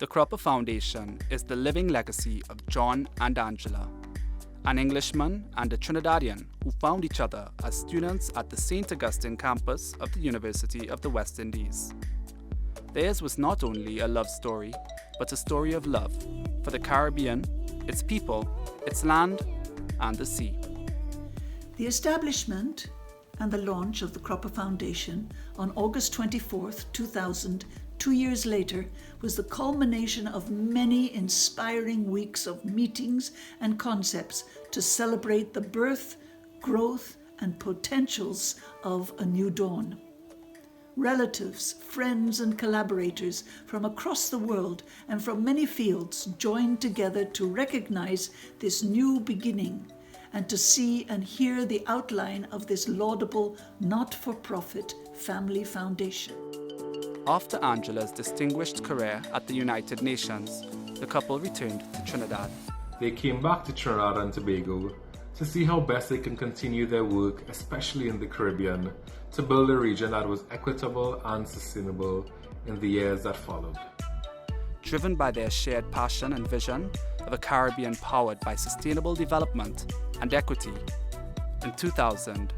The Cropper Foundation is the living legacy of John and Angela, an Englishman and a Trinidadian who found each other as students at the St. Augustine campus of the University of the West Indies. Theirs was not only a love story, but a story of love for the Caribbean, its people, its land, and the sea. The establishment and the launch of the Cropper Foundation on August 24th, 2000, 2 years later, was the culmination of many inspiring weeks of meetings and concepts to celebrate the birth, growth, and potentials of a new dawn. Relatives, friends, and collaborators from across the world and from many fields joined together to recognize this new beginning and to see and hear the outline of this laudable, not-for-profit family foundation. After Angela's distinguished career at the United Nations, the couple returned to Trinidad. They came back to Trinidad and Tobago to see how best they can continue their work, especially in the Caribbean, to build a region that was equitable and sustainable in the years that followed. Driven by their shared passion and vision of a Caribbean powered by sustainable development and equity, in 2000,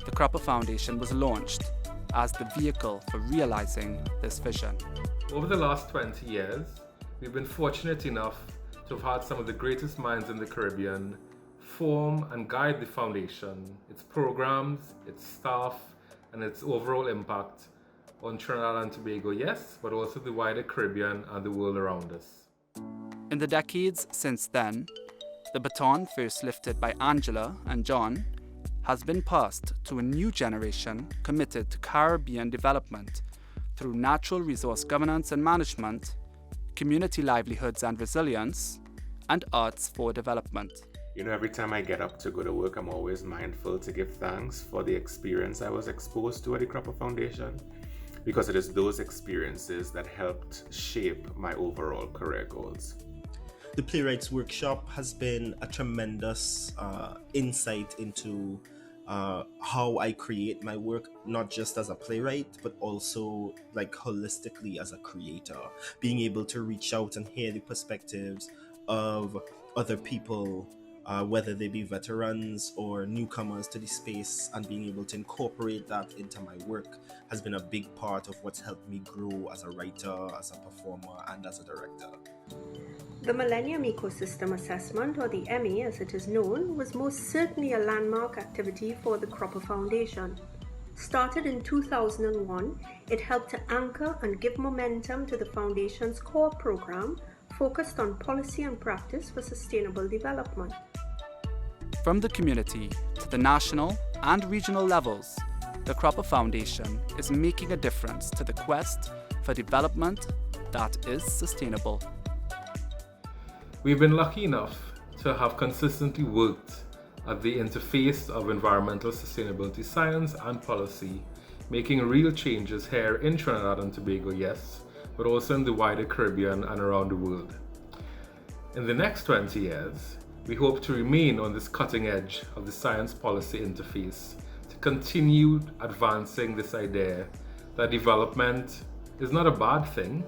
the Cropper Foundation was launched as the vehicle for realizing this vision. Over the last 20 years, we've been fortunate enough to have had some of the greatest minds in the Caribbean form and guide the foundation, its programs, its staff, and its overall impact on Trinidad and Tobago, yes, but also the wider Caribbean and the world around us. In the decades since then, the baton first lifted by Angela and John has been passed to a new generation committed to Caribbean development through natural resource governance and management, community livelihoods and resilience, and arts for development. You know, every time I get up to go to work, I'm always mindful to give thanks for the experience I was exposed to at the Cropper Foundation, because it is those experiences that helped shape my overall career goals. The Playwrights Workshop has been a tremendous insight into how I create my work, not just as a playwright, but also like holistically as a creator. Being able to reach out and hear the perspectives of other people, whether they be veterans or newcomers to the space, and being able to incorporate that into my work has been a big part of what's helped me grow as a writer, as a performer, and as a director. The Millennium Ecosystem Assessment, or the ME as it is known, was most certainly a landmark activity for the Cropper Foundation. Started in 2001, it helped to anchor and give momentum to the Foundation's core program focused on policy and practice for sustainable development. From the community to the national and regional levels, the Cropper Foundation is making a difference to the quest for development that is sustainable. We've been lucky enough to have consistently worked at the interface of environmental sustainability science and policy, making real changes here in Trinidad and Tobago, yes, but also in the wider Caribbean and around the world. In the next 20 years, we hope to remain on this cutting edge of the science policy interface to continue advancing this idea that development is not a bad thing,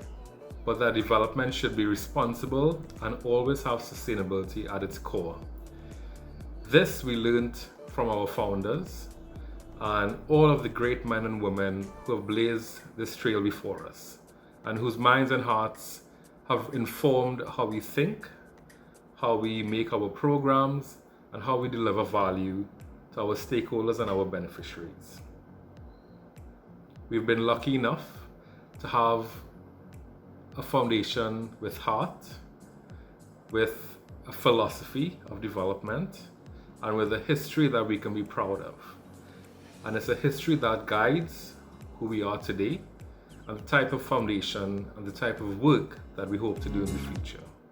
but that development should be responsible and always have sustainability at its core. This we learned from our founders and all of the great men and women who have blazed this trail before us, and whose minds and hearts have informed how we think, how we make our programs, and how we deliver value to our stakeholders and our beneficiaries. We've been lucky enough to have a foundation with heart, with a philosophy of development, and with a history that we can be proud of. And it's a history that guides who we are today and the type of foundation and the type of work that we hope to do in the future.